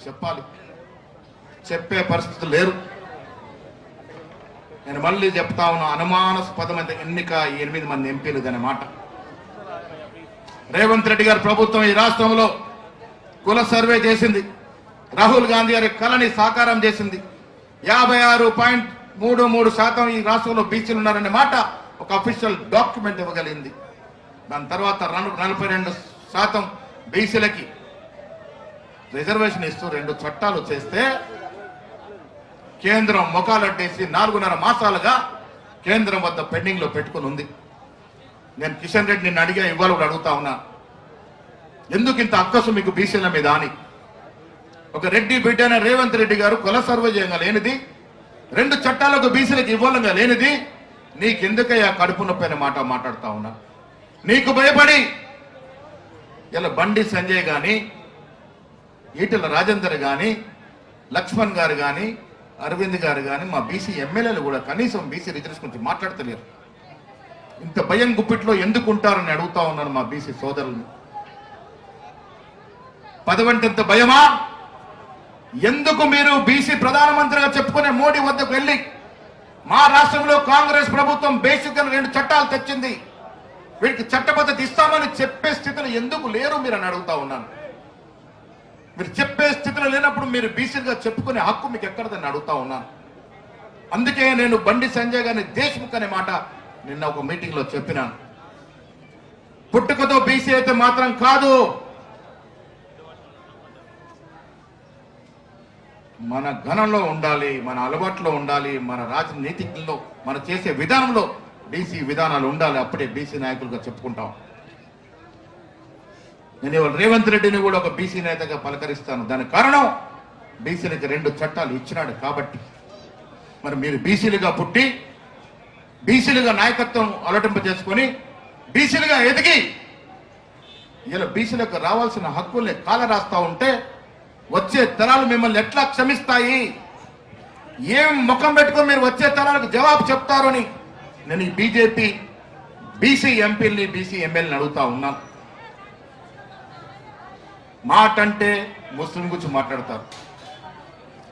చెప్పాలి, చెప్పే పరిస్థితులు లేరు. నేను మళ్ళీ చెప్తా ఉన్నా, అనుమానాస్పదమైన ఎన్నిక 8 మంది ఎంపీలు అనే మాట. రేవంత్ రెడ్డి గారి ప్రభుత్వం ఈ రాష్ట్రంలో కుల సర్వే చేసింది, రాహుల్ గాంధీ గారి కళని సాకారం చేసింది. 56.33% ఈ రాష్ట్రంలో బీసీలు ఉన్నారనే మాట ఒక అఫీషియల్ డాక్యుమెంట్ ఇవ్వగలిగింది. దాని తర్వాత 42% బీసీలకి రిజర్వేషన్ ఇస్తూ 2 చట్టాలు చేస్తే కేంద్రం మొఖాలడ్డేసి 4.5 మాసాలుగా కేంద్రం వద్ద పెండింగ్ లో పెట్టుకుని ఉంది. నేను కిషన్ రెడ్డి నిన్ను అడిగా, ఇవాళ కూడా అడుగుతా ఉన్నా, ఎందుకు ఇంత అక్కసు మీకు బీసీల మీద అని. ఒక రెడ్డి బిడ్డ అయిన రేవంత్ రెడ్డి గారు కుల సర్వే చేయంగా లేనిది, 2 చట్టాలకు బీసీలకు ఇవ్వాలంగా లేనిది, నీకెందుకయ్యా కడుపు నొప్పి అనే మాట మాట్లాడుతా ఉన్నా. నీకు భయపడి ఇలా బండి సంజయ్ గాని, ఈటెల రాజేందర్ గాని, లక్ష్మణ్ గారు గాని, అరవింద్ గారు గాని, మా బీసీ ఎమ్మెల్యేలు కూడా కనీసం బీసీ రిజర్వేషన్ గురించి మాట్లాడతలేరు. ఇంత భయం గుప్పిట్లో ఎందుకు ఉంటారని అడుగుతా ఉన్నాను మా బీసీ సోదరులను. పదవంటే ఇంత భయమా? ఎందుకు మీరు బీసీ ప్రధానమంత్రిగా చెప్పుకునే మోడీ వద్దకు వెళ్ళి మా రాష్ట్రంలో కాంగ్రెస్ ప్రభుత్వం బేసిక్ 2 చట్టాలు తెచ్చింది, వీటికి చట్టబద్ధత ఇస్తామని చెప్పే స్థితిలో ఎందుకు లేరు మీరు అని అడుగుతా ఉన్నాను. మీరు చెప్పే స్థితిలో లేనప్పుడు మీరు బీసీలుగా చెప్పుకునే హక్కు మీకు ఎక్కడదని అడుగుతా ఉన్నాను. అందుకే నేను బండి సంజయ్ గారిని దేశ్ముఖ్ అనే మాట నిన్న ఒక మీటింగ్ లో చెప్పినాను. పుట్టుకతో బీసీ అయితే మాత్రం కాదు, మన ఘనంలో ఉండాలి, మన అలవాట్లో ఉండాలి, మన రాజనీతిలో మన చేసే విధానంలో బీసీ విధానాలు ఉండాలి. అప్పుడే బీసీ నాయకులుగా చెప్పుకుంటాం. నేను ఇవాళ రేవంత్ రెడ్డిని కూడా ఒక బీసీ నేతగా పలకరిస్తాను. దానికి కారణం బీసీలకు 2 చట్టాలు ఇచ్చినాడు కాబట్టి. మరి మీరు బీసీలుగా పుట్టి, బీసీలుగా నాయకత్వం అలటింపజేసుకొని, బీసీలుగా ఎదిగి ఇలా బీసీలకు రావాల్సిన హక్కుల్ని కాల రాస్తా ఉంటే వచ్చే తరాలు మిమ్మల్ని ఎట్లా క్షమిస్తాయి? ఏం ముఖం పెట్టుకొని మీరు వచ్చే తరాలకు జవాబు చెప్తారు అని నేను ఈ బీజేపీ బీసీ ఎంపీల్ని, బీసీ ఎమ్మెల్యేని అడుగుతా ఉన్నాను. మాట అంటే ముస్లిం గురించి మాట్లాడతారు,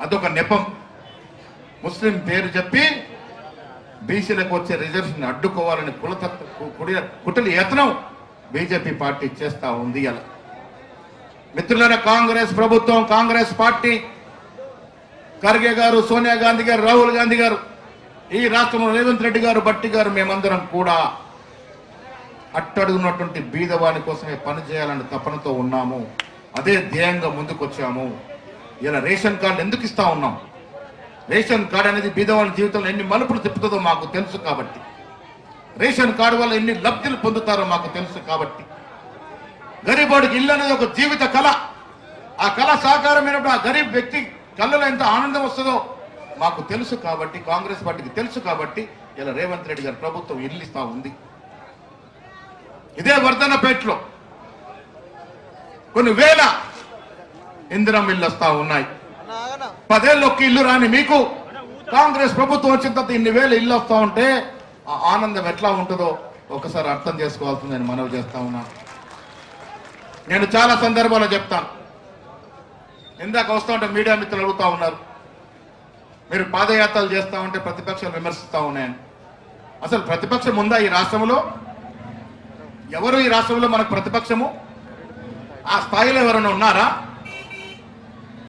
అదొక నెపం. ముస్లిం పేరు చెప్పి బీసీలకు వచ్చే రిజర్వేషన్ అడ్డుకోవాలని కుటిల యత్నం బీజేపీ పార్టీ చేస్తా ఉంది. అలా మిత్రులైన కాంగ్రెస్ ప్రభుత్వం, కాంగ్రెస్ పార్టీ, ఖర్గే గారు, సోనియా గాంధీ గారు, రాహుల్ గాంధీ గారు, ఈ రాష్ట్రంలో రేవంత్ రెడ్డి గారు, బట్టి గారు, మేమందరం కూడా అట్టడుగున్నటువంటి బీదవాని కోసమే పనిచేయాలని తపనతో ఉన్నాము. అదే ధ్యేయంగా ముందుకు వచ్చాము. ఇలా రేషన్ కార్డు ఎందుకు ఇస్తా ఉన్నాం? రేషన్ కార్డు అనేది బీదవాళ్ళ జీవితంలో ఎన్ని మలుపులు తిప్పుతుందో మాకు తెలుసు కాబట్టి, రేషన్ కార్డు వల్ల ఎన్ని లబ్ధులు పొందుతారో మాకు తెలుసు కాబట్టి, గరీబోడికి ఇల్లు అనేది ఒక జీవిత కళ. ఆ కళ సాకారమైనప్పుడు ఆ గరీబ్ వ్యక్తి కళ్ళలో ఎంత ఆనందం వస్తుందో మాకు తెలుసు కాబట్టి, కాంగ్రెస్ పార్టీకి తెలుసు కాబట్టి ఇలా రేవంత్ రెడ్డి గారి ప్రభుత్వం ఇల్లు ఇస్తా ఉంది. ఇదే వర్ధన్నపేటలో కొన్ని వేల ఇందిరం ఇల్లు వస్తా ఉన్నాయి. 10 ఏళ్ళు ఒక్క ఇల్లు రాని మీకు కాంగ్రెస్ ప్రభుత్వం వచ్చిన తర్వాత ఇన్ని వేల ఇల్లు వస్తా ఉంటే ఆ ఆనందం ఎట్లా ఉంటుందో ఒకసారి అర్థం చేసుకోవాల్సిందని మనవి చేస్తా ఉన్నా. నేను చాలా సందర్భాల్లో చెప్తాను. ఇందాక వస్తూ ఉంటే మీడియా మిత్రులు అడుగుతా ఉన్నారు, మీరు పాదయాత్రలు చేస్తా ఉంటే ప్రతిపక్షాలు విమర్శిస్తా ఉన్నాయని. అసలు ప్రతిపక్షం ఉందా ఈ రాష్ట్రంలో? ఎవరు ఈ రాష్ట్రంలో మనకు ప్రతిపక్షము? ఆ స్థాయిలో ఎవరైనా ఉన్నారా?